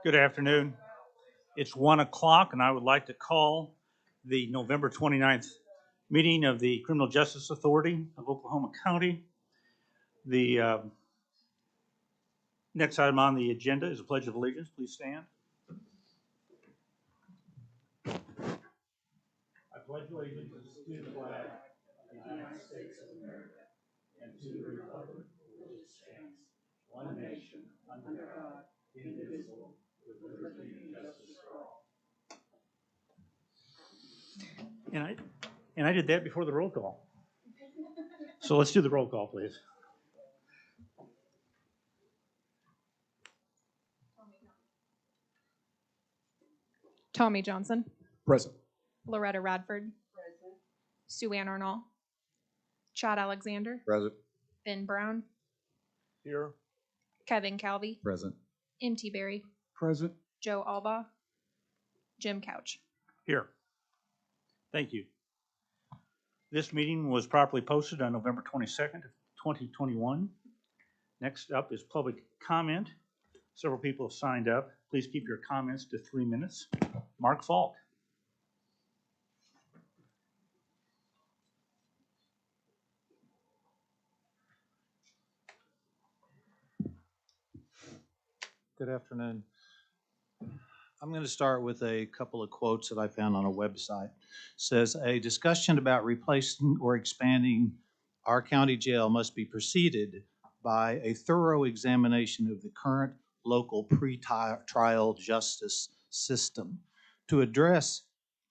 Good afternoon. It's 1 o'clock, and I would like to call the November 29th meeting of the Criminal Justice Authority of Oklahoma County. The next item on the agenda is a Pledge of Allegiance. Please stand. I pledge allegiance to the flag of the United States of America and to the republic for which it stands, one nation, under God, indivisible, with liberty and justice for all. And I did that before the roll call. So let's do the roll call, please. Tommy Johnson. Present. Loretta Radford. Present. Sue Ann Arnall. Chad Alexander. Present. Ben Brown. Here. Kevin Calvey. Present. M.T. Berry. Present. Joe Alba. Jim Couch. Here. Thank you. This meeting was properly posted on November 22nd, 2021. Next up is public comment. Several people have signed up. Please keep your comments to 3 minutes. Mark Falk. Good afternoon. I'm going to start with a couple of quotes that I found on a website. It says, a discussion about replacing or expanding our county jail must be preceded by a thorough examination of the current local pre-trial justice system. To address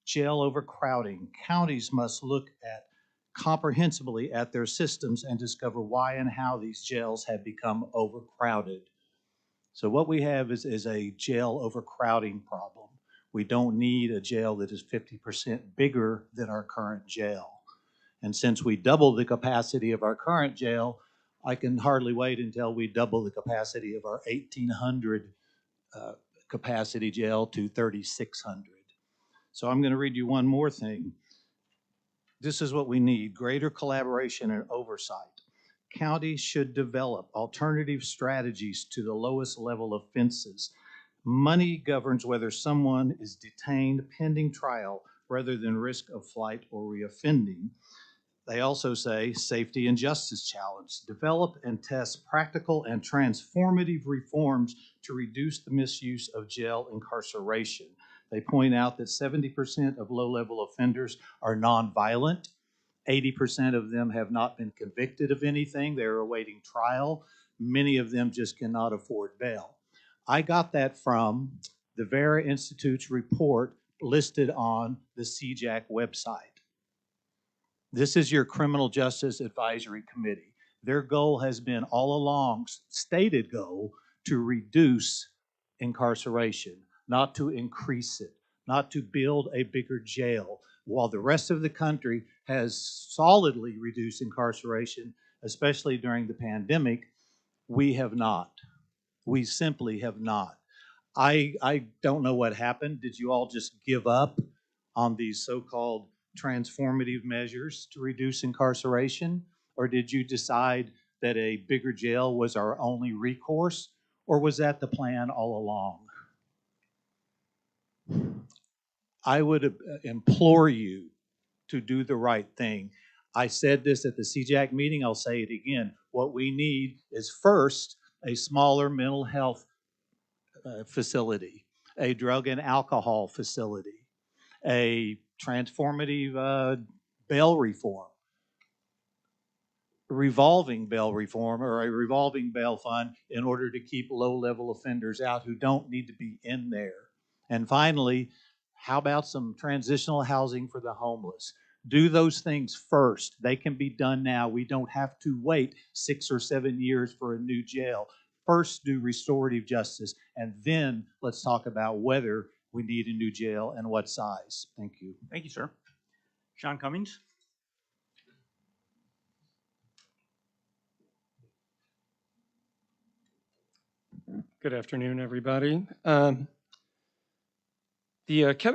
jail overcrowding, counties must look at comprehensively at their systems and discover why and how these jails have become overcrowded. So what we have is a jail overcrowding problem. We don't need a jail that is 50% bigger than our current jail. And since we doubled the capacity of our current jail, I can hardly wait until we double the capacity of our 1,800 capacity jail to 3,600. So I'm going to read you one more thing. This is what we need: greater collaboration and oversight. Counties should develop alternative strategies to the lowest level offenses. Money governs whether someone is detained pending trial rather than risk of flight or reoffending. They also say safety and justice challenge. Develop and test practical and transformative reforms to reduce the misuse of jail incarceration. They point out that 70% of low-level offenders are nonviolent. 80% of them have not been convicted of anything. They're awaiting trial. Many of them just cannot afford bail. I got that from the Vera Institute's report listed on the Cjac website. This is your Criminal Justice Advisory Committee. Their goal has been all along, stated goal, to reduce incarceration, not to increase it, not to build a bigger jail. While the rest of the country has solidly reduced incarceration, especially during the pandemic, we have not. We simply have not. I don't know what happened. Did you all just give up on these so-called transformative measures to reduce incarceration? Or did you decide that a bigger jail was our only recourse? Or was that the plan all along? I would implore you to do the right thing. I said this at the Cjac meeting, I'll say it again. What we need is first a smaller mental health facility, a drug and alcohol facility, a transformative bail reform, revolving bail reform, or a revolving bail fund in order to keep low-level offenders out who don't need to be in there. And finally, how about some transitional housing for the homeless? Do those things first. They can be done now. We don't have to wait 6 or 7 years for a new jail. First, do restorative justice, and then let's talk about whether we need a new jail and what size. Thank you. Thank you, sir. Sean Cummings? Good afternoon, everybody. Kevin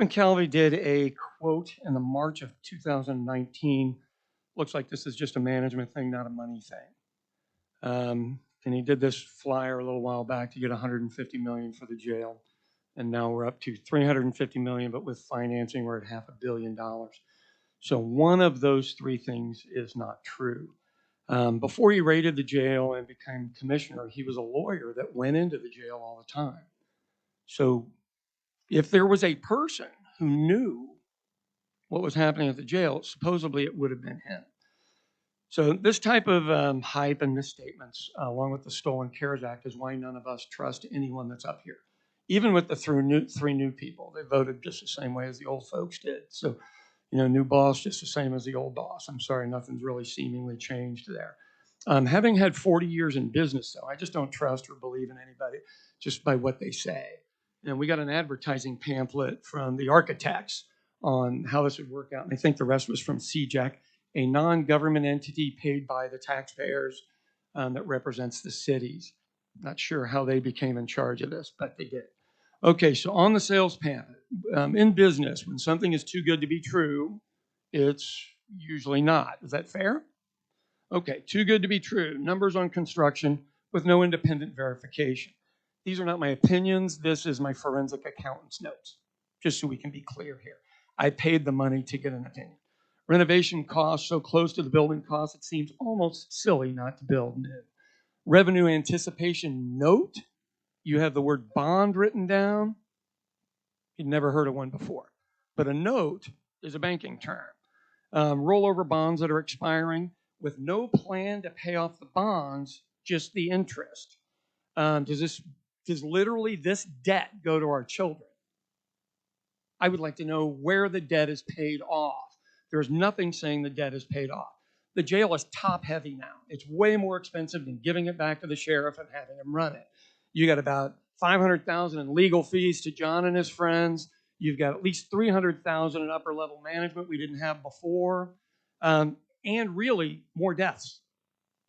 Calvey did a quote in the March of 2019. Looks like this is just a management thing, not a money thing. And he did this flyer a little while back to get $150 million for the jail. And now we're up to $350 million, but with financing, we're at $500 million. So one of those three things is not true. Before he raided the jail and became commissioner, he was a lawyer that went into the jail all the time. So if there was a person who knew what was happening at the jail, supposedly it would have been him. So this type of hype and misstatements, along with the Stolen CARES Act, is why none of us trust anyone that's up here. Even with the three new people, they voted just the same way as the old folks did. So, you know, new boss just the same as the old boss. I'm sorry, nothing's really seemingly changed there. Having had 40 years in business, though, I just don't trust or believe in anybody just by what they say. And we got an advertising pamphlet from the architects on how this would work out. And I think the rest was from Cjac, a non-government entity paid by the taxpayers that represents the cities. Not sure how they became in charge of this, but they did. Okay, so on the sales pamphlet, in business, when something is too good to be true, it's usually not. Is that fair? Okay, too good to be true. Numbers on construction with no independent verification. These are not my opinions. This is my forensic accountant's notes, just so we can be clear here. I paid the money to get an opinion. Renovation costs so close to the building costs, it seems almost silly not to build new. Revenue anticipation note, you have the word bond written down. You'd never heard of one before. But a note is a banking term. Rollover bonds that are expiring with no plan to pay off the bonds, just the interest. Does literally this debt go to our children? I would like to know where the debt is paid off. There's nothing saying the debt is paid off. The jail is top heavy now. It's way more expensive than giving it back to the sheriff and having him run it. You got about $500,000 in legal fees to John and his friends. You've got at least $300,000 in upper level management we didn't have before, and really more deaths.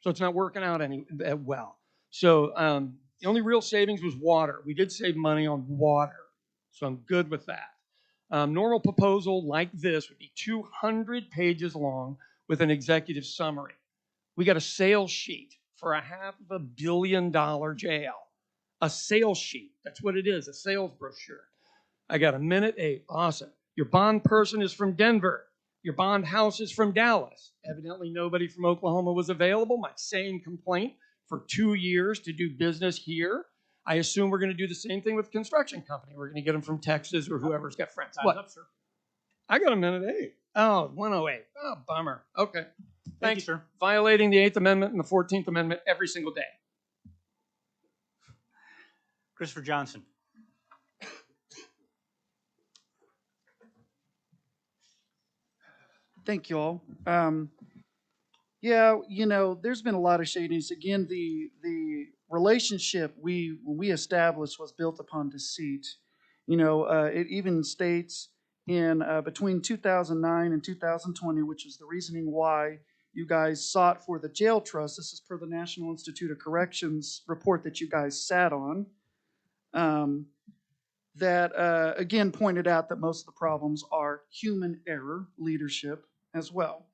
So it's not working out any well. So the only real savings was water. We did save money on water, so I'm good with that. Normal proposal like this would be 200 pages long with an executive summary. We got a sales sheet for a $500 million jail. A sales sheet. That's what it is, a sales brochure. I got a minute 8. Awesome. Your bond person is from Denver. Your bond house is from Dallas. Evidently, nobody from Oklahoma was available. My same complaint for 2 years to do business here. I assume we're going to do the same thing with construction company. We're going to get them from Texas or whoever's got friends. Time's What? up, sir. I got a minute 8. Oh, 108. Oh, bummer. Okay. Thank you, sir. Violating the 8th Amendment and the 14th Amendment every single day. Christopher Johnson. Thank you all. Yeah, you know, there's been a lot of shadiness. Again, the relationship when we established was built upon deceit. You know, it even states in between 2009 and 2020, which is the reasoning why you guys sought for the jail trust. This is per the National Institute of Corrections report that you guys sat on. That again pointed out that most of the problems are human error, leadership as well.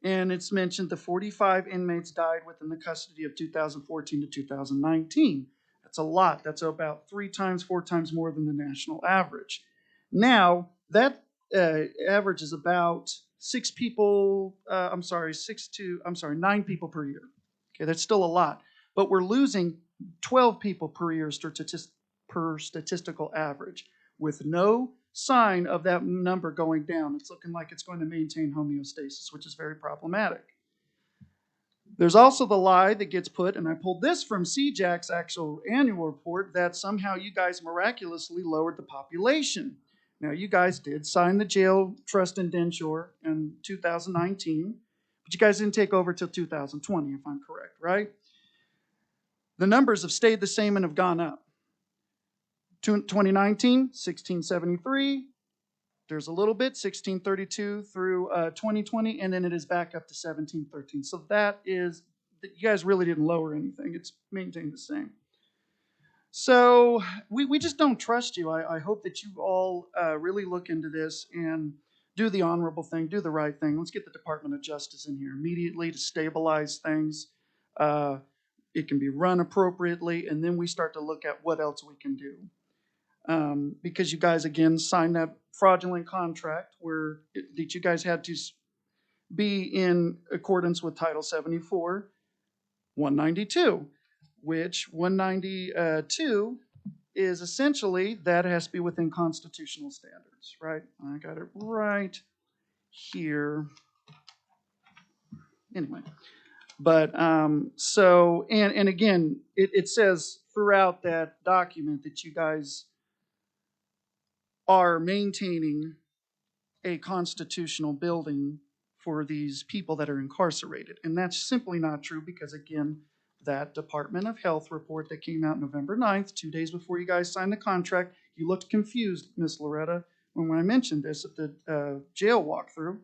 And it's mentioned the 45 inmates died within the custody of 2014 to 2019. That's a lot. That's about 4 times more than the national average. Now, that average is about 9 people per year. Okay, that's still a lot, but we're losing 12 people per year per statistical average, with no sign of that number going down. It's looking like it's going to maintain homeostasis, which is very problematic. There's also the lie that gets put, and I pulled this from Cjac's actual annual report, that somehow you guys miraculously lowered the population. Now, you guys did sign the jail trust indenture in 2019, but you guys didn't take over till 2020, if I'm correct, right? The numbers have stayed the same and have gone up. 2019, 1673. There's a little bit, 1632 through 2020, and then it is back up to 1713. So that is, you guys really didn't lower anything. It's maintained the same. So we just don't trust you. I hope that you all really look into this and do the honorable thing, do the right thing. Let's get the Department of Justice in here immediately to stabilize things. It can be run appropriately, and then we start to look at what else we can do. Because you guys, again, signed that fraudulent contract that you guys had to be in accordance with Title 74, 192, which 192 is essentially that it has to be within constitutional standards, right? I got it right here. Anyway, but so, and again, it says throughout that document that you guys are maintaining a constitutional building for these people that are incarcerated. And that's simply not true because, again, that Department of Health report that came out November 9th, 2 days before you guys signed the contract, you looked confused, Miss Loretta, when I mentioned this at the jail walkthrough,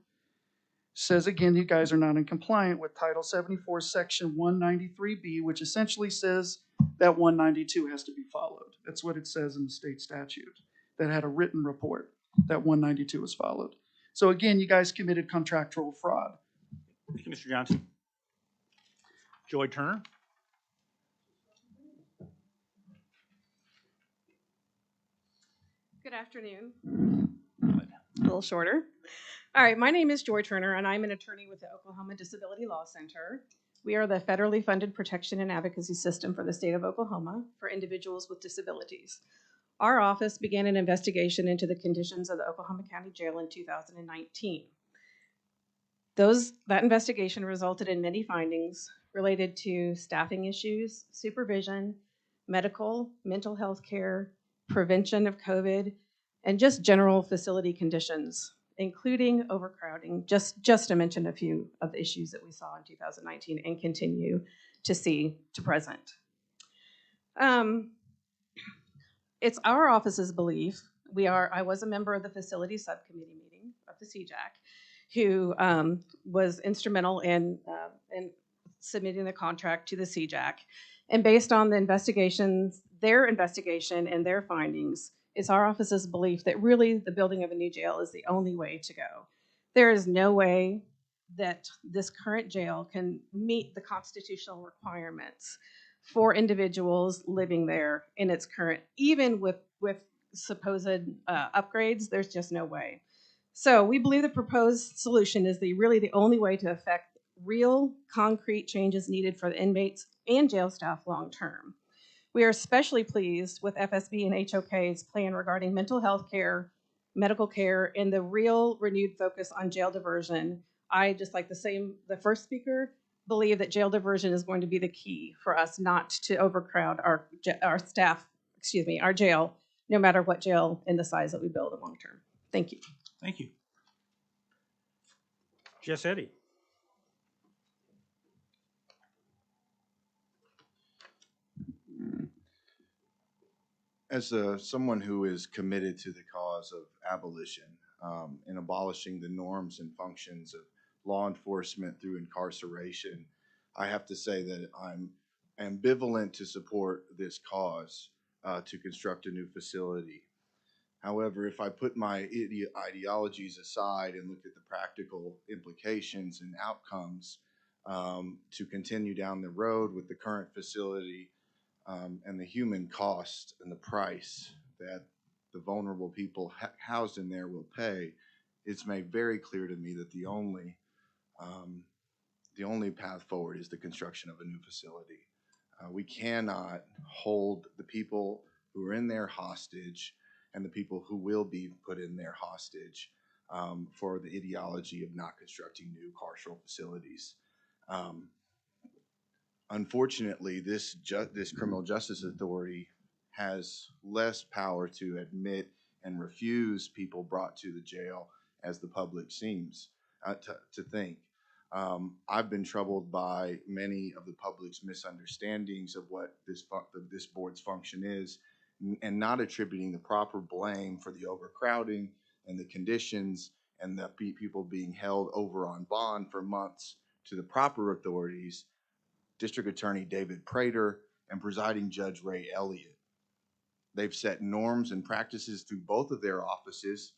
says, again, you guys are not in compliant with Title 74, Section 193B, which essentially says that 192 has to be followed. That's what it says in the state statute that had a written report that 192 was followed. So again, you guys committed contractual fraud. Thank you, Mr. Johnson. Joy Turner. Good afternoon. A little shorter. All right, my name is Joy Turner, and I'm an attorney with the Oklahoma Disability Law Center. We are the federally funded protection and advocacy system for the state of Oklahoma for individuals with disabilities. Our office began an investigation into the conditions of the Oklahoma County Jail in 2019. That investigation resulted in many findings related to staffing issues, supervision, medical, mental health care, prevention of COVID, and just general facility conditions, including overcrowding, just to mention a few of the issues that we saw in 2019 and continue to see to present. It's our office's belief, I was a member of the facility subcommittee meeting of the Cjac, who was instrumental in submitting the contract to the Cjac. And based on their investigation and their findings, it's our office's belief that really the building of a new jail is the only way to go. There is no way that this current jail can meet the constitutional requirements for individuals living there in its current, even with supposed upgrades, there's just no way. So we believe the proposed solution is really the only way to affect real concrete changes needed for the inmates and jail staff long term. We are especially pleased with FSB and HOK's plan regarding mental health care, medical care, and the real renewed focus on jail diversion. I, just like the first speaker, believe that jail diversion is going to be the key for us not to overcrowd our jail, no matter what jail and the size that we build long term. Thank you. Thank you. Jess Eddy. As someone who is committed to the cause of abolition and abolishing the norms and functions of law enforcement through incarceration, I have to say that I'm ambivalent to support this cause to construct a new facility. However, if I put my ideologies aside and look at the practical implications and outcomes to continue down the road with the current facility, and the human cost and the price that the vulnerable people housed in there will pay, it's made very clear to me that the only path forward is the construction of a new facility. We cannot hold the people who are in there hostage and the people who will be put in there hostage for the ideology of not constructing new carceral facilities. Unfortunately, this criminal justice authority has less power to admit and refuse people brought to the jail as the public seems to think. I've been troubled by many of the public's misunderstandings of what this board's function is, and not attributing the proper blame for the overcrowding and the conditions and the people being held over on bond for months to the proper authorities, District Attorney David Prater and Presiding Judge Ray Elliott. They've set norms and practices through both of their offices.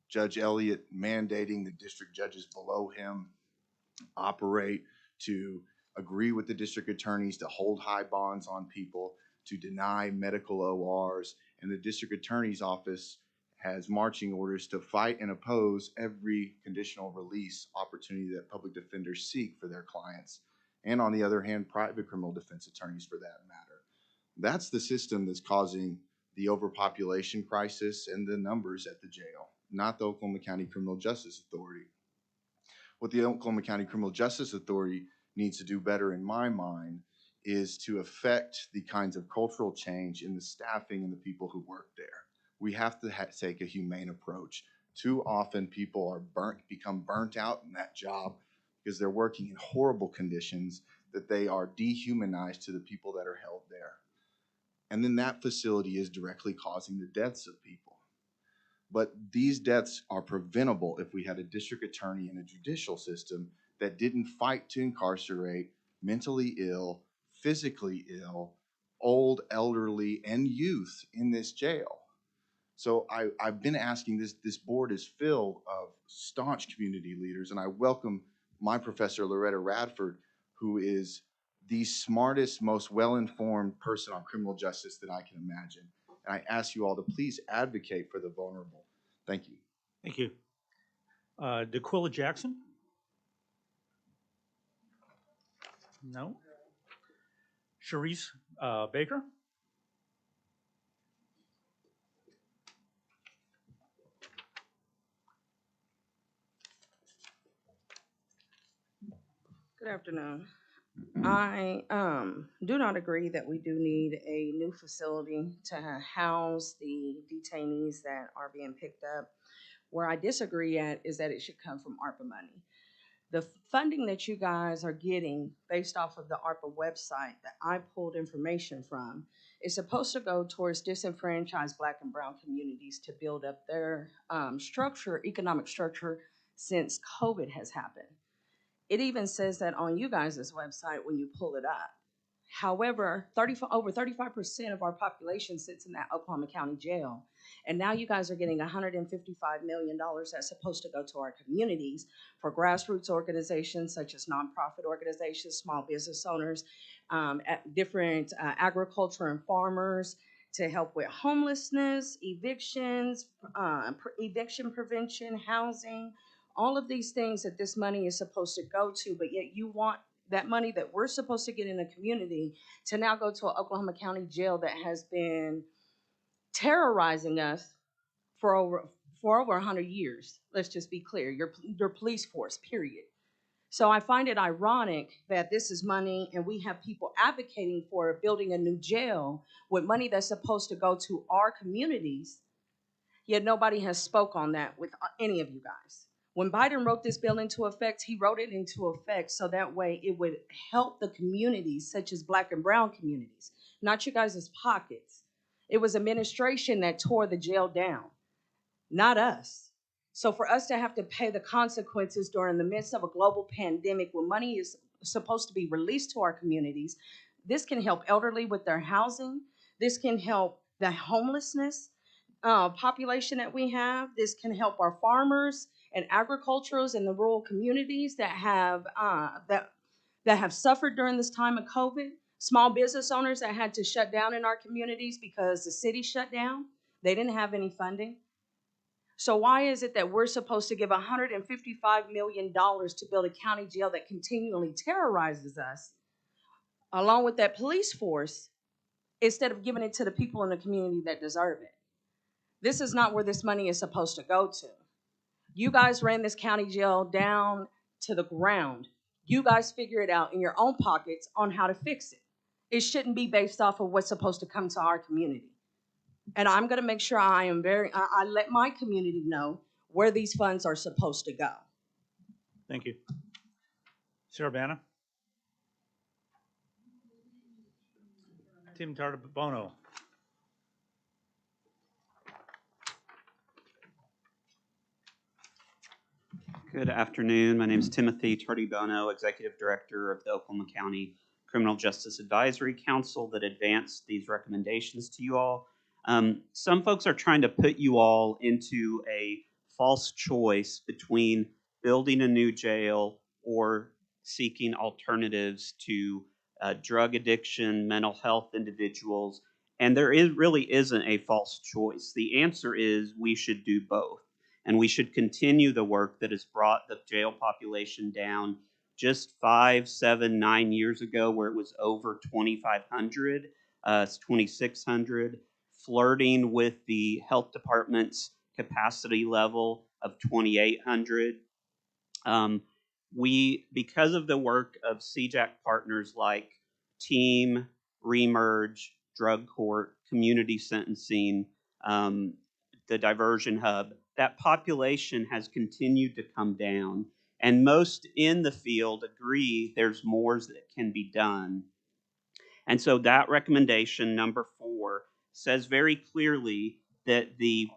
Judge Elliott mandating the district judges below him operate to agree with the district attorneys to hold high bonds on people, to deny medical ORs, and the district attorney's office has marching orders to fight and oppose every conditional release opportunity that public defenders seek for their clients, and on the other hand, private criminal defense attorneys for that matter. That's the system that's causing the overpopulation crisis and the numbers at the jail, not the Oklahoma County Criminal Justice Authority. What the Oklahoma County Criminal Justice Authority needs to do better, in my mind, is to affect the kinds of cultural change in the staffing and the people who work there. We have to take a humane approach. Too often people are become burnt out in that job because they're working in horrible conditions that they are dehumanized to the people that are held there. And then that facility is directly causing the deaths of people. But these deaths are preventable if we had a district attorney and a judicial system that didn't fight to incarcerate mentally ill, physically ill, old, elderly, and youth in this jail. So I've been asking, this board is filled of staunch community leaders, and I welcome my professor, Loretta Radford, who is the smartest, most well-informed person on criminal justice that I can imagine. And I ask you all to please advocate for the vulnerable. Thank you. Thank you. DeQuilla Jackson? No. Sharice Baker? Good afternoon. I do not agree that we do need a new facility to house the detainees that are being picked up. Where I disagree at is that it should come from ARPA money. The funding that you guys are getting based off of the ARPA website that I pulled information from is supposed to go towards disenfranchised Black and Brown communities to build up their economic structure since COVID has happened. It even says that on you guys' website when you pull it up. However, over 35% of our population sits in that Oklahoma County jail. And now you guys are getting $155 million that's supposed to go to our communities for grassroots organizations such as nonprofit organizations, small business owners, different agriculture and farmers to help with homelessness, evictions, eviction prevention, housing, all of these things that this money is supposed to go to, but yet you want that money that we're supposed to get in a community to now go to an Oklahoma County jail that has been terrorizing us for over 100 years. Let's just be clear, your police force, period. So I find it ironic that this is money and we have people advocating for building a new jail with money that's supposed to go to our communities, yet nobody has spoke on that with any of you guys. When Biden wrote this bill into effect, he wrote it into effect so that way it would help the communities such as Black and Brown communities, not you guys' pockets. It was administration that tore the jail down, not us. So for us to have to pay the consequences during the midst of a global pandemic when money is supposed to be released to our communities, this can help elderly with their housing. This can help the homelessness population that we have. This can help our farmers and agriculturals in the rural communities that have suffered during this time of COVID. Small business owners that had to shut down in our communities because the city shut down. They didn't have any funding. So why is it that we're supposed to give $155 million to build a county jail that continually terrorizes us, along with that police force, instead of giving it to the people in the community that deserve it? This is not where this money is supposed to go to. You guys ran this county jail down to the ground. You guys figure it out in your own pockets on how to fix it. It shouldn't be based off of what's supposed to come to our community. And I'm going to make sure I let my community know where these funds are supposed to go. Thank you. Sarah Banna. Tim Tartabono. Good afternoon. My name is Timothy Tardibono, Executive Director of the Oklahoma County Criminal Justice Advisory Council that advanced these recommendations to you all. Some folks are trying to put you all into a false choice between building a new jail or seeking alternatives to drug addiction, mental health individuals, and there really isn't a false choice. The answer is we should do both. And we should continue the work that has brought the jail population down just 5, 7, 9 years ago, where it was over 2,500, 2,600, flirting with the health department's capacity level of 2,800. Because of the work of Cjac partners like Team, Remerge, Drug Court, Community Sentencing, the Diversion Hub, that population has continued to come down. And most in the field agree there's more that can be done. And so that recommendation, number 4, says very clearly that the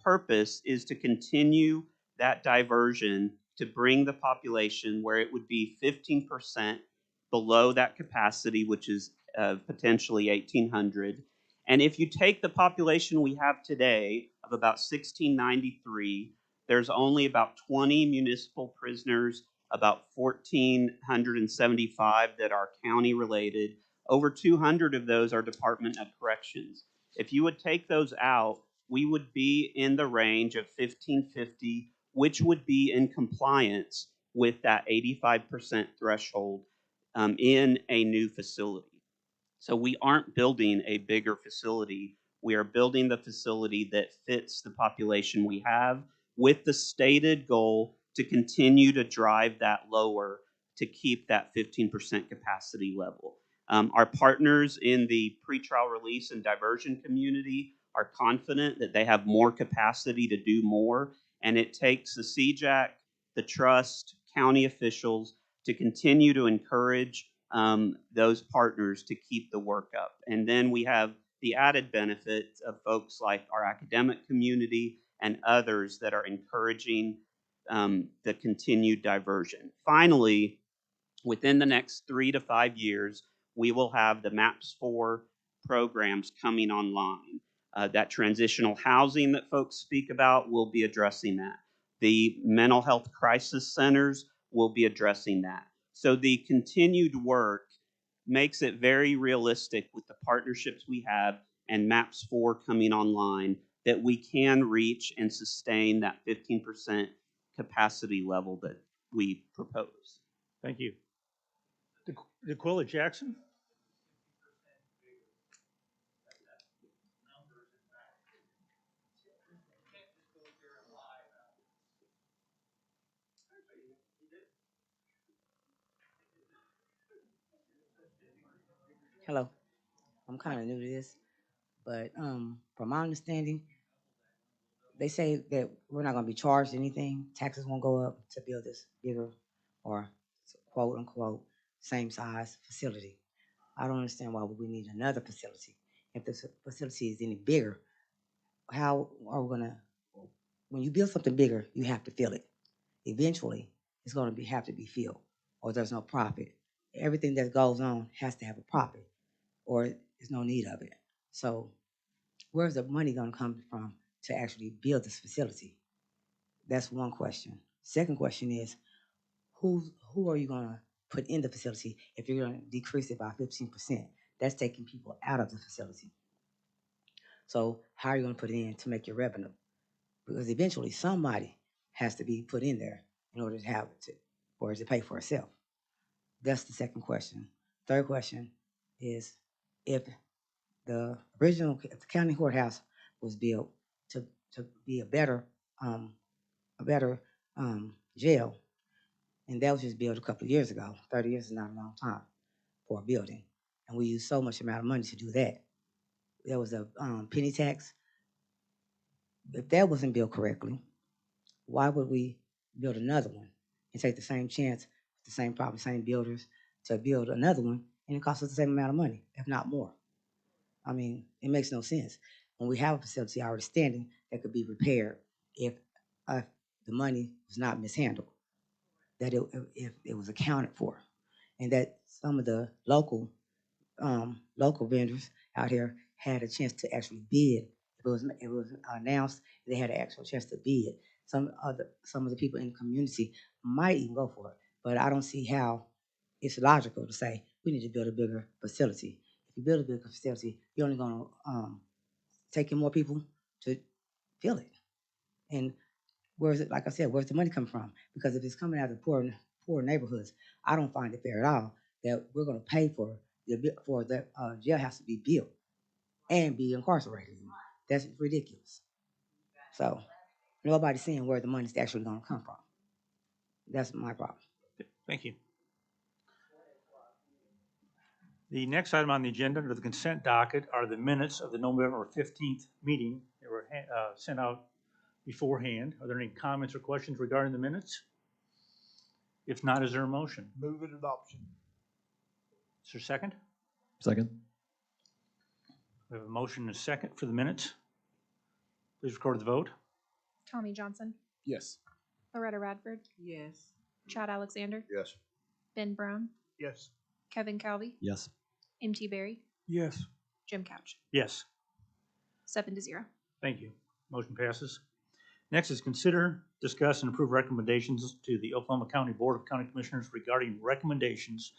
purpose is to continue that diversion to bring the population where it would be 15% below that capacity, which is potentially 1,800. And if you take the population we have today of about 1,693, there's only about 20 municipal prisoners, about 1,475 that are county related. Over 200 of those are Department of Corrections. If you would take those out, we would be in the range of 1,550, which would be in compliance with that 85% threshold in a new facility. So we aren't building a bigger facility. We are building the facility that fits the population we have with the stated goal to continue to drive that lower to keep that 15% capacity level. Our partners in the pretrial release and diversion community are confident that they have more capacity to do more, and it takes the Cjac, the trust, county officials to continue to encourage those partners to keep the work up. And then we have the added benefit of folks like our academic community and others that are encouraging the continued diversion. Finally, within the next 3 to 5 years, we will have the MAPS 4 programs coming online. That transitional housing that folks speak about will be addressing that. The mental health crisis centers will be addressing that. So the continued work makes it very realistic with the partnerships we have and MAPS 4 coming online that we can reach and sustain that 15% capacity level that we propose. Thank you. DeQuilla Jackson. Hello, I'm kind of new to this, but from my understanding, they say that we're not going to be charged anything. Taxes won't go up to build this bigger or quote unquote same size facility. I don't understand why we need another facility. If the facility is any bigger, how are we going to, when you build something bigger, you have to fill it. Eventually, it's going to have to be filled or there's no profit. Everything that goes on has to have a profit or there's no need of it. So where's the money going to come from to actually build this facility? That's one question. Second question is, who are you going to put in the facility if you're going to decrease it by 15%? That's taking people out of the facility. So how are you going to put it in to make your revenue? because eventually somebody has to be put in there in order to have it to, or to pay for itself. That's the second question. Third question is, if the original if the county courthouse was built to be a better um, jail, and that was just built a couple of years ago. 30 years is not a long time for a building, and we use so much amount of money to do that. There was a penny tax. If that wasn't built correctly, why would we build another one and take the same chance, the same problem, same builders to build another one, and it costs us the same amount of money, if not more? I mean, it makes no sense. When we have a facility already standing that could be repaired if the money was not mishandled, that if it was accounted for, and that some of the local vendors out here had a chance to actually bid. It was announced, they had an actual chance to bid. Some of the people in the community might even go for it, but I don't see how it's logical to say we need to build a bigger facility. If you build a bigger facility, you're only going to take in more people to fill it. And where's it? Like I said, where's the money come from? Because if it's coming out of poor neighborhoods, I don't find it fair at all that we're going to pay for the jailhouse to be built and be incarcerated. That's ridiculous. So nobody's seeing where the money's actually going to come from. That's my problem. Thank you. The next item on the agenda under the consent docket are the minutes of the November 15th meeting. They were sent out beforehand. Are there any comments or questions regarding the minutes? If not, is there a motion? Move it adoption. Is there a second? Second. We have a motion and a second for the minutes. Please record the vote. Tommy Johnson, Yes. Loretta Radford, Yes. Chad Alexander, Yes. Ben Brown, Yes. Kevin Calvey, Yes. MT Berry, Yes. Jim Couch. Yes. 7-0. Thank you. Motion passes. Next is consider, discuss, and approve recommendations to the Oklahoma County Board of County Commissioners regarding recommendations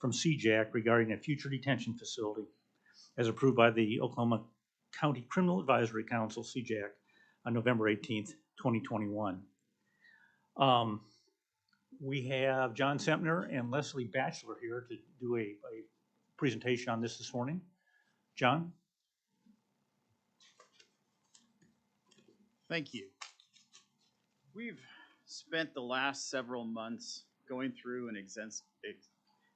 from Cjac regarding a future detention facility, as approved by the Oklahoma County Criminal Advisory Council, Cjac, on November 18th, 2021. We have John Sempner and Leslie Batchelor here to do a presentation on this morning. John? Thank you. We've spent the last several months going through an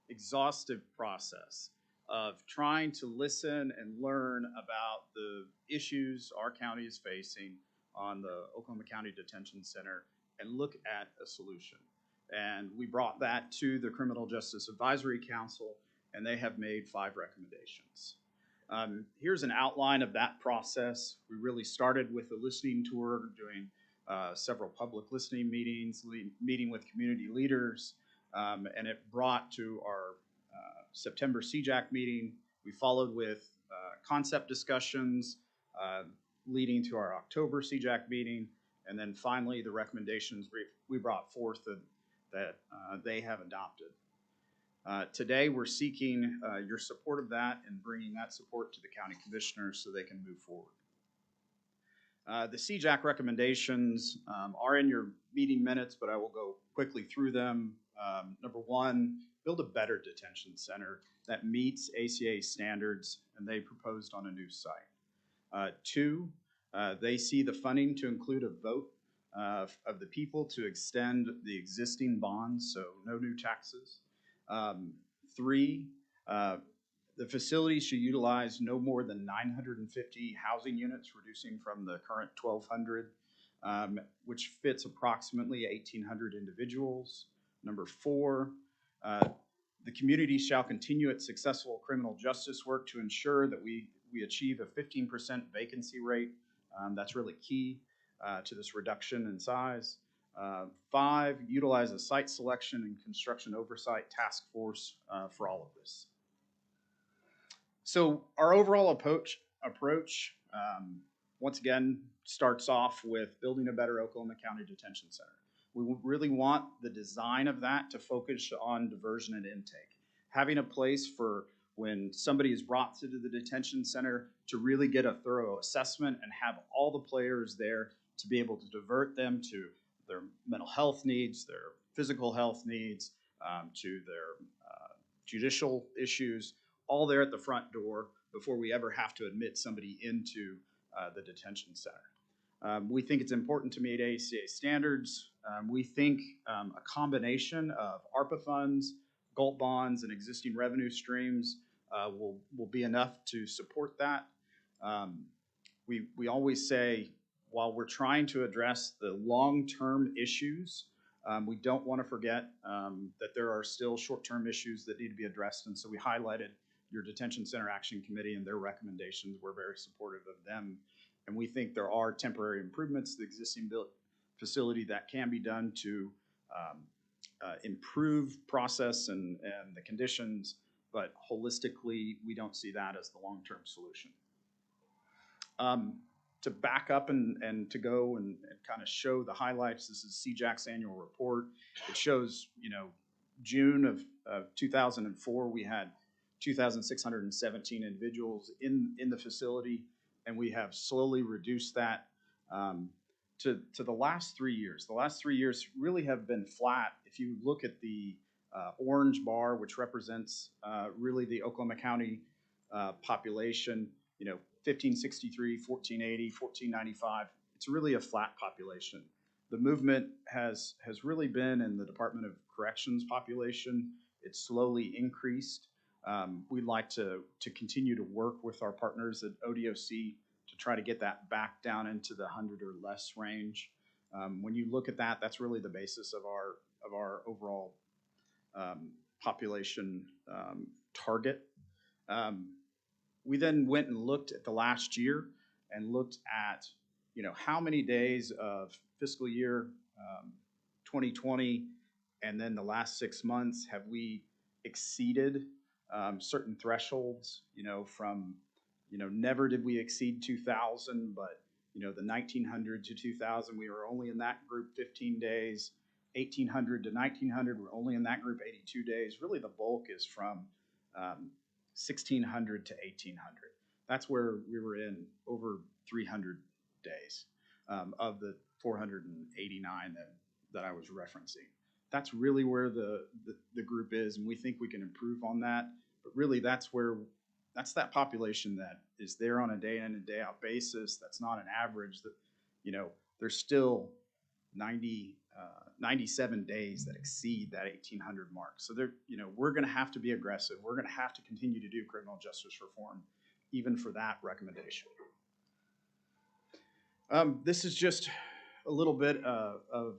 exhaustive process of trying to listen and learn about the issues our county is facing on the Oklahoma County Detention Center and look at a solution. And we brought that to the Criminal Justice Advisory Council, and they have made 5 recommendations. Here's an outline of that process. We really started with a listening tour, doing several public listening meetings, meeting with community leaders, and it brought to our September Cjac meeting. We followed with concept discussions, leading to our October Cjac meeting, and then finally the recommendations we brought forth that they have adopted. Today, we're seeking your support of that and bringing that support to the county commissioners so they can move forward. The Cjac recommendations are in your meeting minutes, but I will go quickly through them. Number 1, build a better detention center that meets ACA standards, and they proposed on a new site. 2, they see the funding to include a vote of the people to extend the existing bonds, so no new taxes. 3, the facility should utilize no more than 950 housing units, reducing from the current 1,200, which fits approximately 1,800 individuals. Number 4, the community shall continue its successful criminal justice work to ensure that we achieve a 15% vacancy rate. That's really key to this reduction in size. 5, utilize a site selection and construction oversight task force for all of this. So our overall approach once again, starts off with building a better Oklahoma County Detention Center. We really want the design of that to focus on diversion and intake. Having a place for when somebody is brought to the detention center to really get a thorough assessment and have all the players there to be able to divert them to their mental health needs, their physical health needs, to their judicial issues, all there at the front door before we ever have to admit somebody into the detention center. We think it's important to meet ACA standards. We think a combination of ARPA funds, GALT bonds, and existing revenue streams will be enough to support that. We always say, while we're trying to address the long-term issues, we don't want to forget that there are still short-term issues that need to be addressed. And so we highlighted your Detention Center Action Committee and their recommendations. We're very supportive of them. And we think there are temporary improvements to the existing facility that can be done to improve process and the conditions, but holistically, we don't see that as the long-term solution. To back up and to go and kind of show the highlights, this is Cjac's annual report. It shows, June of 2004, we had 2,617 individuals in the facility, and we have slowly reduced that to the last 3 years. The last 3 years really have been flat. If you look at the orange bar, which represents really the Oklahoma County population, 1563, 1480, 1495, it's really a flat population. The movement has really been in the Department of Corrections population. It's slowly increased. We'd like to continue to work with our partners at ODOC to try to get that back down into the 100 or less range. When you look at that, that's really the basis of our overall population target. We then went and looked at the last year and looked at, how many days of fiscal year 2020 and then the last 6 months have we exceeded certain thresholds, from, never did we exceed 2,000, but, the 1,900 to 2,000, we were only in that group 15 days. 1,800 to 1,900, we're only in that group 82 days. Really, the bulk is from 1,600 to 1,800. That's where we were in over 300 days of the 489 that I was referencing. That's really where the group is, and we think we can improve on that. But really, that's that population that is there on a day in and day out basis. That's not an average. That there's still 97 days that exceed that 1,800 mark. So we're going to have to be aggressive. We're going to have to continue to do criminal justice reform, even for that recommendation. This is just a little bit of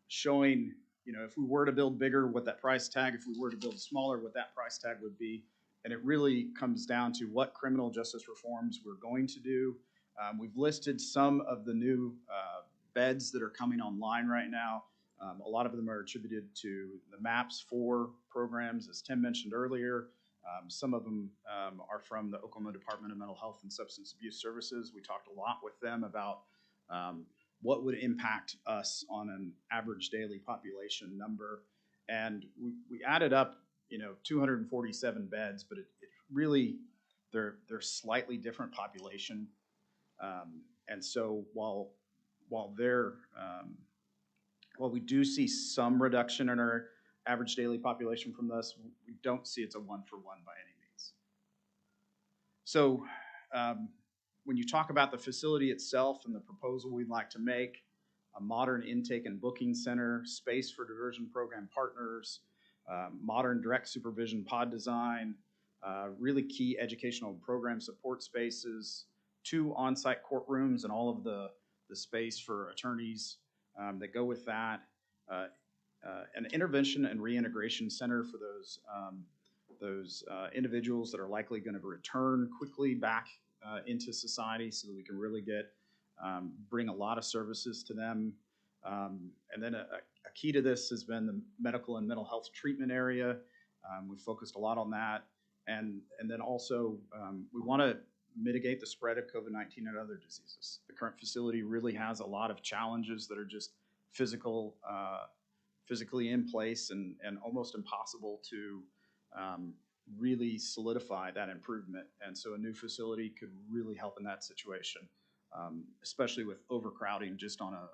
showing, if we were to build bigger, what that price tag, if we were to build smaller, what that price tag would be. And it really comes down to what criminal justice reforms we're going to do. We've listed some of the new beds that are coming online right now. A lot of them are attributed to the MAPS 4 programs, as Tim mentioned earlier. Some of them are from the Oklahoma Department of Mental Health and Substance Abuse Services. We talked a lot with them about what would impact us on an average daily population number. And we added up, 247 beds, but it really, they're slightly different population. And so while we do see some reduction in our average daily population from this, we don't see it's a one-for-one by any means. So when you talk about the facility itself and the proposal we'd like to make, a modern intake and booking center, space for diversion program partners, modern direct supervision pod design, really key educational program support spaces, 2 on-site courtrooms and all of the space for attorneys that go with that, an intervention and reintegration center for those individuals that are likely going to return quickly back into society, so that we can really bring a lot of services to them. And then a key to this has been the medical and mental health treatment area. We've focused a lot on that. And then also we want to mitigate the spread of COVID-19 and other diseases. The current facility really has a lot of challenges that are just physically in place and almost impossible to really solidify that improvement. And so a new facility could really help in that situation. especially with overcrowding just on a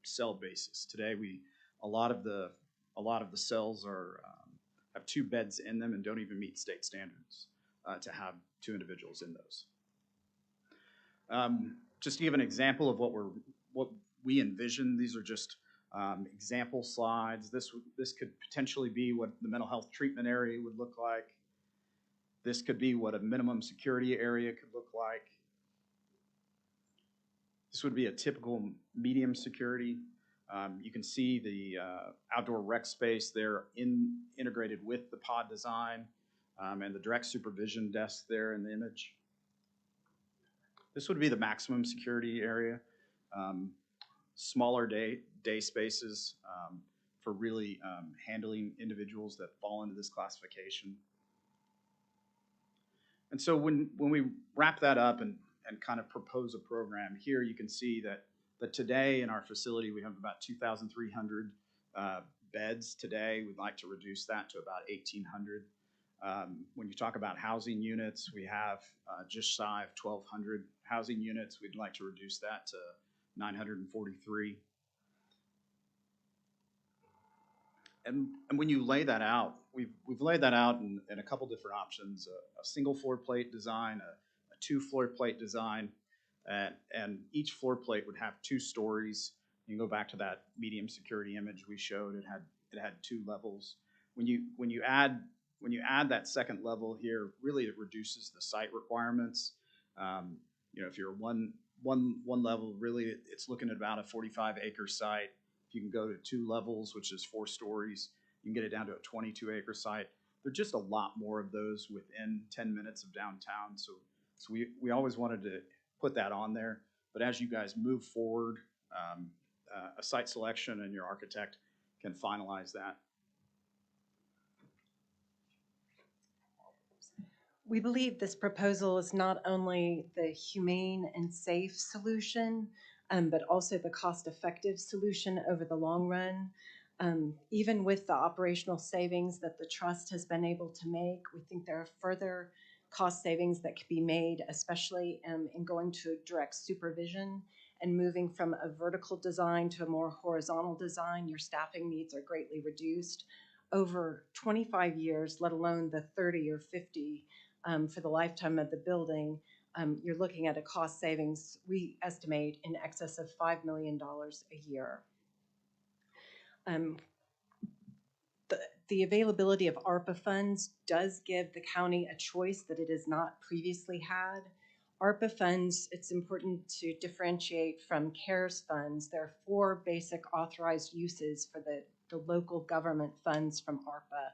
cell basis. Today, a lot of the cells are have 2 beds in them and don't even meet state standards to have 2 individuals in those. Just to give an example of what we envision, these are just example slides. This could potentially be what the mental health treatment area would look like. This could be what a minimum security area could look like. This would be a typical medium security. You can see the outdoor rec space there integrated with the pod design and the direct supervision desk there in the image. This would be the maximum security area. Smaller day spaces for really handling individuals that fall into this classification. And so when we wrap that up and kind of propose a program, here you can see that today in our facility we have about 2,300 beds today. We'd like to reduce that to about 1,800. When you talk about housing units, we have just shy of 1,200 housing units. We'd like to reduce that to 943. And when you lay that out, we've laid that out in a couple different options: a single floor plate design, a 2 floor plate design, and each floor plate would have 2 stories. You can go back to that medium security image we showed. It had 2 levels. When you add that second level here, really it reduces the site requirements. If you're one level, really it's looking at about a 45-acre site. If you can go to 2 levels, which is 4 stories, you can get it down to a 22-acre site. There are just a lot more of those within 10 minutes of downtown. So we always wanted to put that on there. But as you guys move forward, a site selection and your architect can finalize that. We believe this proposal is not only the humane and safe solution, but also the cost-effective solution over the long run. Even with the operational savings that the trust has been able to make, we think there are further cost savings that could be made, especially in going to direct supervision and moving from a vertical design to a more horizontal design. Your staffing needs are greatly reduced. Over 25 years, let alone the 30 or 50 for the lifetime of the building, you're looking at a cost savings, we estimate, in excess of $5 million a year. The availability of ARPA funds does give the county a choice that it has not previously had. ARPA funds, it's important to differentiate from CARES funds. There are 4 basic authorized uses for the local government funds from ARPA: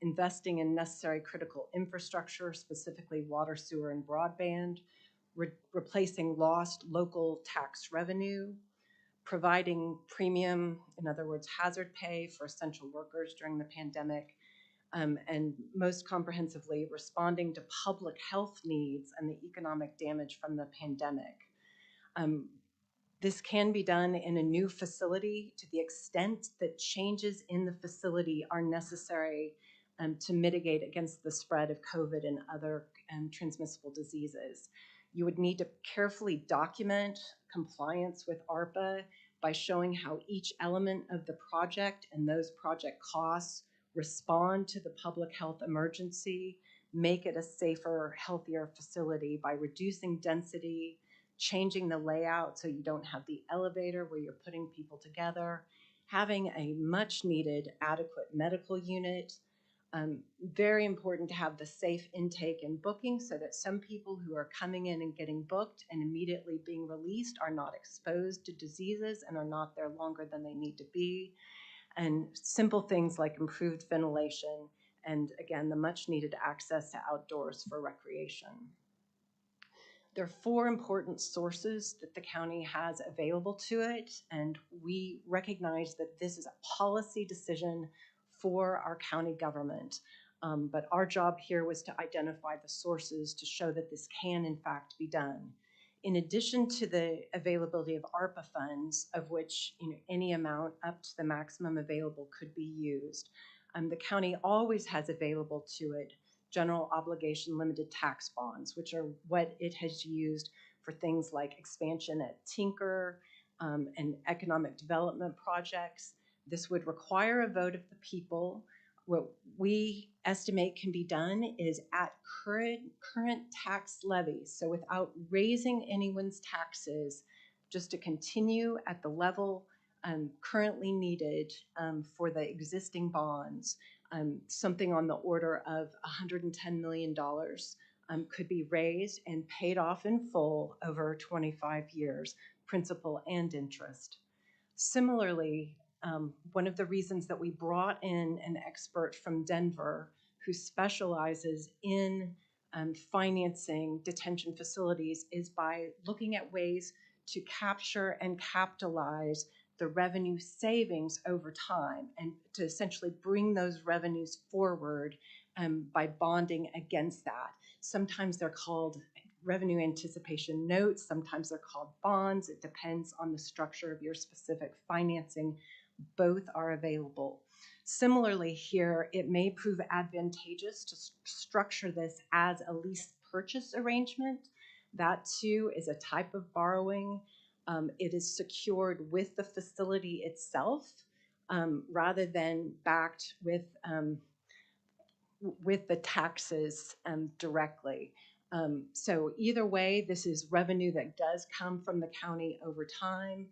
investing in necessary critical infrastructure, specifically water, sewer, and broadband, replacing lost local tax revenue, providing premium, in other words, hazard pay for essential workers during the pandemic, and most comprehensively, responding to public health needs and the economic damage from the pandemic. This can be done in a new facility to the extent that changes in the facility are necessary to mitigate against the spread of COVID and other transmissible diseases. You would need to carefully document compliance with ARPA by showing how each element of the project and those project costs respond to the public health emergency, make it a safer, healthier facility by reducing density, changing the layout so you don't have the elevator where you're putting people together, having a much needed adequate medical unit. Very important to have the safe intake and booking so that some people who are coming in and getting booked and immediately being released are not exposed to diseases and are not there longer than they need to be. And simple things like improved ventilation and, again, the much needed access to outdoors for recreation. There are 4 important sources that the county has available to it, and we recognize that this is a policy decision for our county government. But our job here was to identify the sources to show that this can in fact be done. In addition to the availability of ARPA funds, of which any amount up to the maximum available could be used, the county always has available to it general obligation limited tax bonds, which are what it has used for things like expansion at Tinker and economic development projects. This would require a vote of the people. What we estimate can be done is at current tax levies, so without raising anyone's taxes, just to continue at the level currently needed for the existing bonds. Something on the order of $110 million could be raised and paid off in full over 25 years, principal and interest. Similarly, one of the reasons that we brought in an expert from Denver who specializes in financing detention facilities is by looking at ways to capture and capitalize the revenue savings over time and to essentially bring those revenues forward by bonding against that. Sometimes they're called revenue anticipation notes, sometimes they're called bonds. It depends on the structure of your specific financing. Both are available. Similarly here, it may prove advantageous to structure this as a lease purchase arrangement. That too is a type of borrowing. It is secured with the facility itself rather than backed with the taxes directly. So either way, this is revenue that does come from the county over time.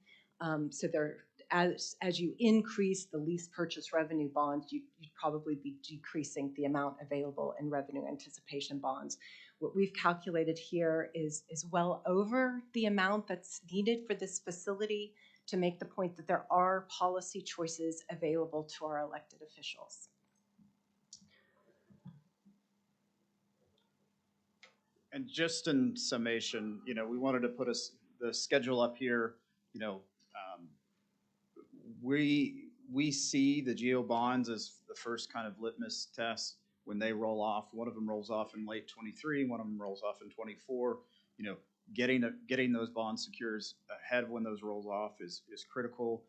So there, as you increase the lease purchase revenue bonds, you'd probably be decreasing the amount available in revenue anticipation bonds. What we've calculated here is well over the amount that's needed for this facility to make the point that there are policy choices available to our elected officials. And just in summation, we wanted to put the schedule up here. We see the GO bonds as the first kind of litmus test when they roll off. One of them rolls off in late 23, one of them rolls off in 24. Getting those bond secures ahead of when those rolls off is critical.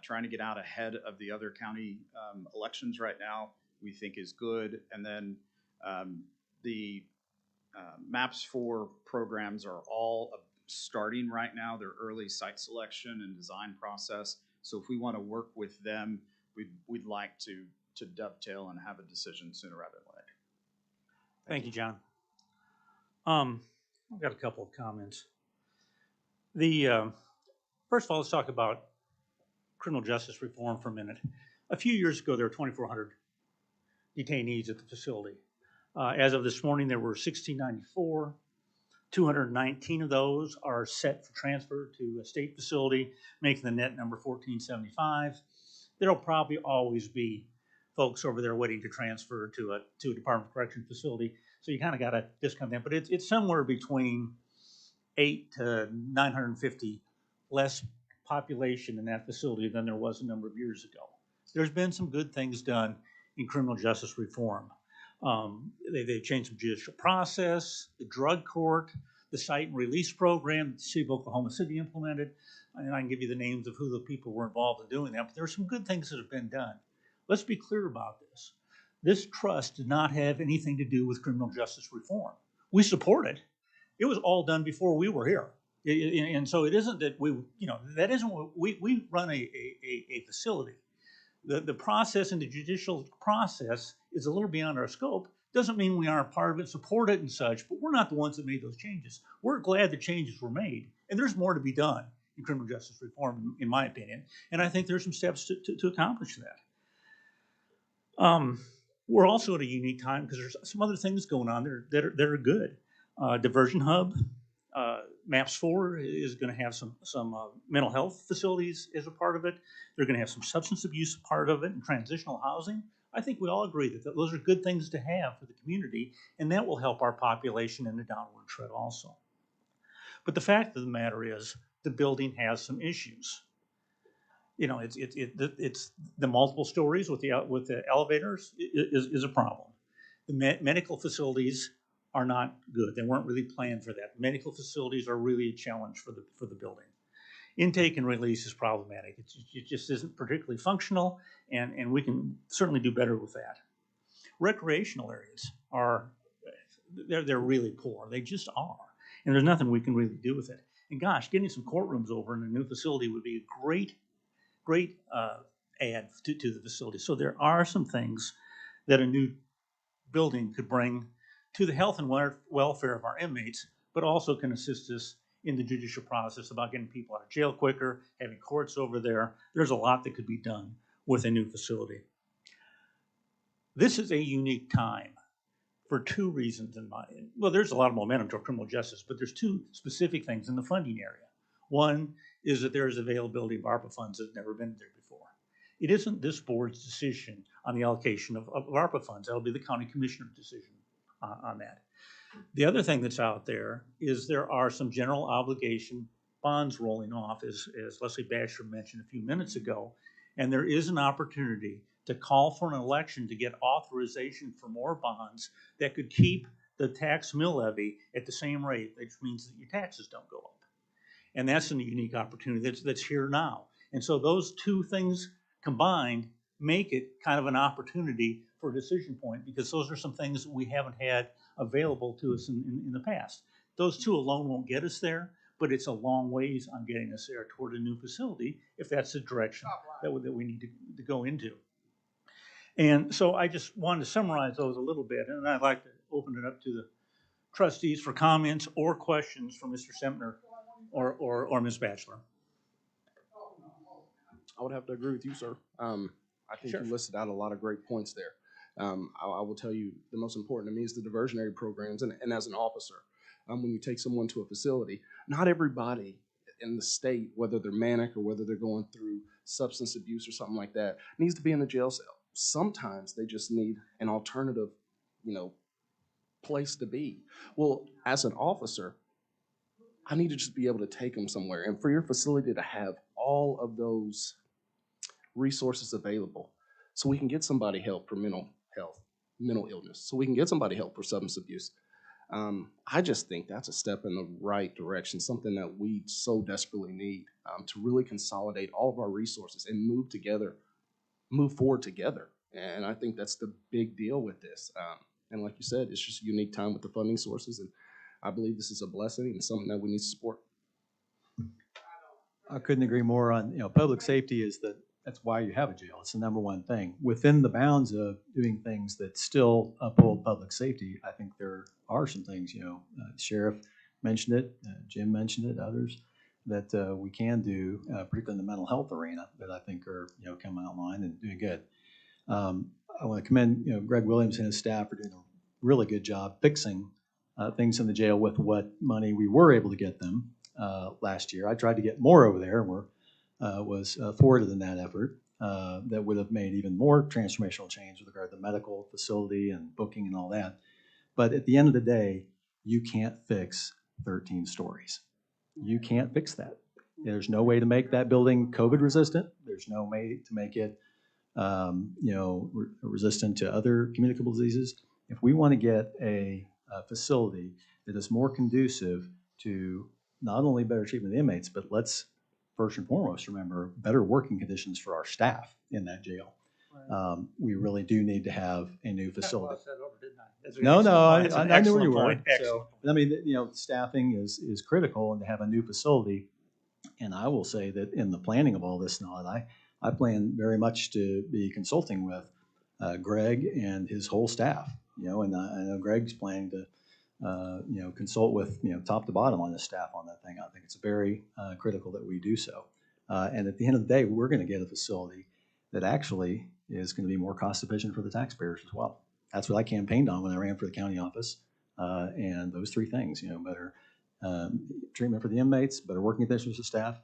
Trying to get out ahead of the other county elections right now we think is good. And then the MAPS 4 programs are all starting right now. They're early site selection and design process. So if we want to work with them, we'd like to dovetail and have a decision sooner rather than later. Thank you, John. I've got a couple of comments. First of all, let's talk about criminal justice reform for a minute. A few years ago, there were 2,400 detainees at the facility. As of this morning, there were 1,694. 219 of those are set for transfer to a state facility, making the net number 1,475. There'll probably always be folks over there waiting to transfer to a Department of Correction facility. So you kind of got to discount that, but it's somewhere between 8 to 950 less population in that facility than there was a number of years ago. There's been some good things done in criminal justice reform. They've changed the judicial process, the drug court, the cite and release program the city of Oklahoma City implemented. And I can give you the names of who the people were involved in doing that, but there are some good things that have been done. Let's be clear about this. This trust did not have anything to do with criminal justice reform. We support it. It was all done before we were here. And so it isn't that that isn't what we run a facility. The process and the judicial process is a little beyond our scope. Doesn't mean we aren't part of it, support it and such, but we're not the ones that made those changes. We're glad the changes were made, and there's more to be done in criminal justice reform, in my opinion, and I think there's some steps to accomplish that. We're also at a unique time because there's some other things going on there that are good. Diversion Hub, MAPS 4 is going to have some mental health facilities as a part of it. They're going to have some substance abuse part of it and transitional housing. I think we all agree that those are good things to have for the community, and that will help our population in the downward trend also. But the fact of the matter is the building has some issues. It's the multiple stories with the elevators is a problem. The medical facilities are not good. They weren't really planned for that. Medical facilities are really a challenge for the building. Intake and release is problematic. It just isn't particularly functional, and we can certainly do better with that. Recreational areas they're really poor. They just are. and there's nothing we can really do with it. And gosh, getting some courtrooms over in a new facility would be a great add to the facility. So there are some things that a new building could bring to the health and welfare of our inmates, but also can assist us in the judicial process about getting people out of jail quicker, having courts over there. There's a lot that could be done with a new facility. This is a unique time for two reasons in my, well, there's a lot of momentum toward criminal justice, but there's two specific things in the funding area. One is that there is availability of ARPA funds that have never been there before. It isn't this board's decision on the allocation of ARPA funds. That'll be the county commissioner's decision on that. The other thing that's out there is there are some general obligation bonds rolling off, as Leslie Batchelor mentioned a few minutes ago, and there is an opportunity to call for an election to get authorization for more bonds that could keep the tax mill levy at the same rate, which means that your taxes don't go up. And that's a unique opportunity that's here now. And so those two things combined make it kind of an opportunity for a decision point, because those are some things that we haven't had available to us in the past. Those two alone won't get us there, but it's a long ways on getting us there toward a new facility, if that's the direction that we need to go into. And so I just wanted to summarize those a little bit, and I'd like to open it up to the trustees for comments or questions for Mr. Sempner or Ms. Batchelor. I would have to agree with you, sir. I think Sure. you listed out a lot of great points there. I will tell you the most important to me is the diversionary programs. And as an officer, when you take someone to a facility, not everybody in the state, whether they're manic or whether they're going through substance abuse or something like that, needs to be in a jail cell. Sometimes they just need an alternative, place to be. Well, as an officer, I need to just be able to take them somewhere. And for your facility to have all of those resources available, so we can get somebody help for mental health, mental illness, so we can get somebody help for substance abuse. I just think that's a step in the right direction, something that we so desperately need to really consolidate all of our resources and move forward together. And I think that's the big deal with this. And like you said, it's just a unique time with the funding sources, and I believe this is a blessing and something that we need to support. I couldn't agree more on, public safety is that's why you have a jail. It's the number one thing. Within the bounds of doing things that still uphold public safety, I think there are some things, the sheriff mentioned it, Jim mentioned it, others, that we can do, particularly in the mental health arena, that I think are, coming online and doing good. I want to commend, Greg Williams and his staff for doing a really good job fixing things in the jail with what money we were able to get them last year. I tried to get more over there, and was thwarted in that effort. That would have made even more transformational change with regard to the medical facility and booking and all that. But at the end of the day, you can't fix 13 stories. You can't fix that. There's no way to make that building COVID resistant. There's no way to make it resistant to other communicable diseases. If we want to get a facility that is more conducive to not only better treatment of the inmates, but let's first and foremost remember better working conditions for our staff in that jail. We really do need to have a new facility. No, I knew where you were. So, I mean, staffing is critical, and to have a new facility. And I will say that in the planning of all this now, I plan very much to be consulting with Greg and his whole staff, and I know Greg's planning to, consult with, top to bottom on the staff on that thing. I think it's very critical that we do so. And at the end of the day, we're going to get a facility that actually is going to be more cost efficient for the taxpayers as well. That's what I campaigned on when I ran for the county office. And those three things, better treatment for the inmates, better working conditions for staff,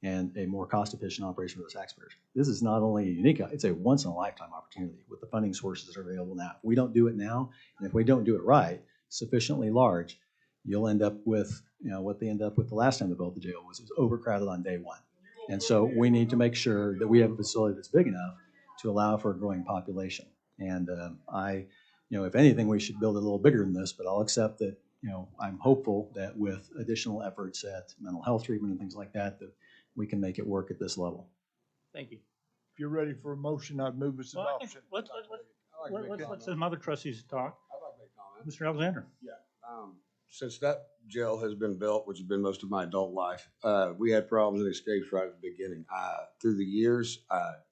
and a more cost-efficient operation for the taxpayers. This is not only a unique, it's a once-in-a-lifetime opportunity with the funding sources that are available now. If we don't do it now, and if we don't do it right, sufficiently large, you'll end up with, what they end up with the last time they built the jail was it was overcrowded on day one. And so we need to make sure that we have a facility that's big enough to allow for a growing population. And if anything, we should build it a little bigger than this, but I'll accept that, I'm hopeful that with additional efforts at mental health treatment and things like that, that we can make it work at this level. Thank you. If you're ready for a motion, I'd move its adoption. Let's some other trustees talk. I'd like to make a comment. Mr. Alexander. Yeah. since that jail has been built, which has been most of my adult life, we had problems and escapes right at the beginning. Through the years,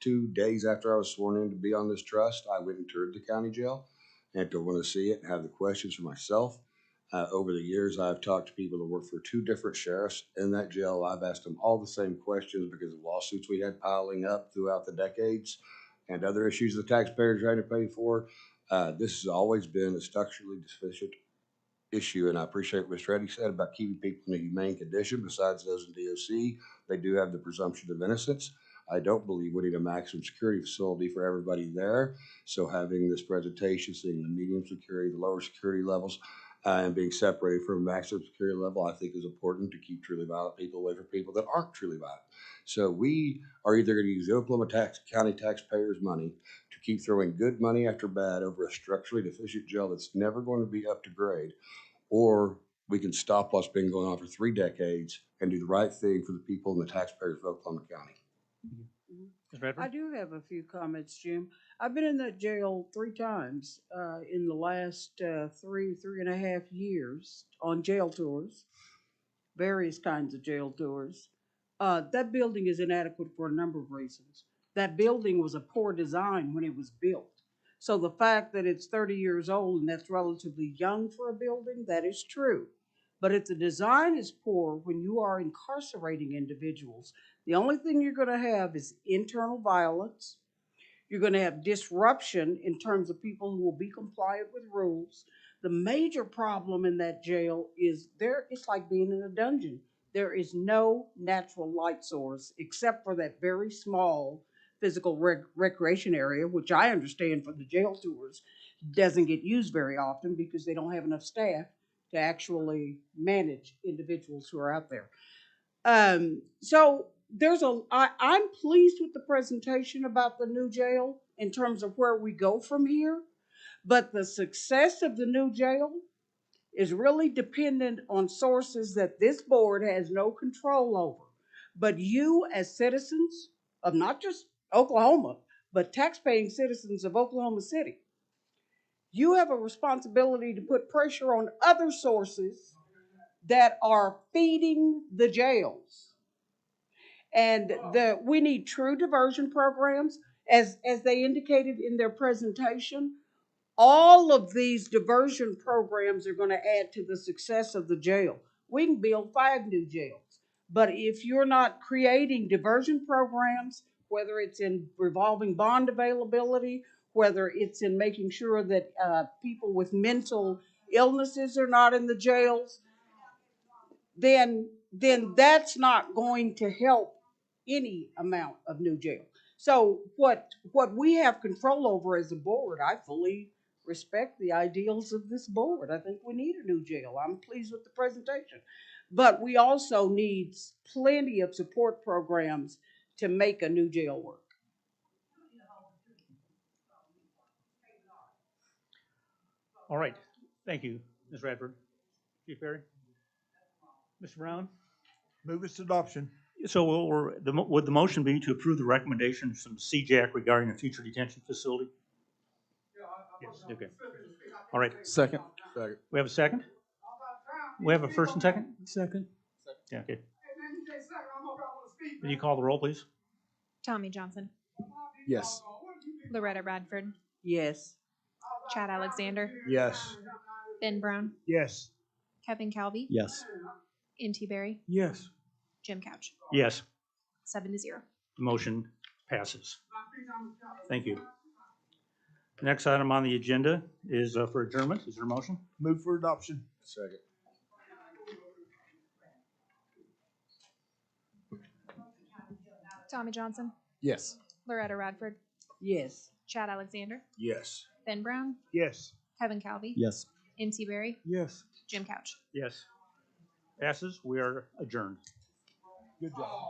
2 days after I was sworn in to be on this trust, I went and toured the county jail and to want to see it and have the questions for myself. Over the years, I've talked to people that work for 2 different sheriffs in that jail. I've asked them all the same questions because of lawsuits we had piling up throughout the decades and other issues the taxpayers are trying to pay for. This has always been a structurally deficient issue, and I appreciate what Mr. Reddy said about keeping people in a humane condition. Besides those in DOC, they do have the presumption of innocence. I don't believe we need a maximum security facility for everybody there. So having this presentation, seeing the medium security, the lower security levels, and being separated from a maximum security level, I think is important to keep truly violent people away from people that aren't truly violent. So we are either going to use the Oklahoma County taxpayers' money to keep throwing good money after bad over a structurally deficient jail that's never going to be up to grade, or we can stop what's been going on for 3 decades and do the right thing for the people and the taxpayers of Oklahoma County. Ms. Bradford? I do have a few comments, Jim. I've been in that jail 3 times in the last 3.5 years on jail tours, various kinds of jail tours. That building is inadequate for a number of reasons. That building was a poor design when it was built. So the fact that it's 30 years old and that's relatively young for a building, that is true. But if the design is poor when you are incarcerating individuals, the only thing you're going to have is internal violence. You're going to have disruption in terms of people who will be compliant with rules. The major problem in that jail is it's like being in a dungeon. There is no natural light source except for that very small physical recreation area, which I understand from the jail tours doesn't get used very often because they don't have enough staff to actually manage individuals who are out there. So I'm pleased with the presentation about the new jail in terms of where we go from here, but the success of the new jail is really dependent on sources that this board has no control over. But you as citizens of not just Oklahoma, but taxpaying citizens of Oklahoma City, you have a responsibility to put pressure on other sources that are feeding the jails. And we need true diversion programs, as they indicated in their presentation. All of these diversion programs are going to add to the success of the jail. We can build 5 new jails, but if you're not creating diversion programs, whether it's in revolving bond availability, whether it's in making sure that people with mental illnesses are not in the jails, then that's not going to help any amount of new jail. So what we have control over as a board, I fully respect the ideals of this board. I think we need a new jail. I'm pleased with the presentation. But we also need plenty of support programs to make a new jail work. All right. Thank you, Ms. Radford. Chief Perry? Mr. Brown? Move its adoption. So would the motion be to approve the recommendations from Cjac regarding a future detention facility? Yes, okay. All right. Second. We have a second? We have a first and second? Second. Yeah, okay. Will you call the roll, please? Tommy Johnson, Yes. Loretta Radford, Yes. Chad Alexander, Yes. Ben Brown, Yes. Kevin Calvi, Yes. N.T. Berry, Yes. Jim Couch. Yes. 7-0. The motion passes. Thank you. Next item on the agenda is for adjournment. Is there a motion? Move for adoption. Second. Tommy Johnson, Yes. Loretta Radford, Yes. Chad Alexander, Yes. Ben Brown, Yes. Kevin Calvi, Yes. N.T. Berry, Yes. Jim Couch. Yes. Passes. We are adjourned. Good job.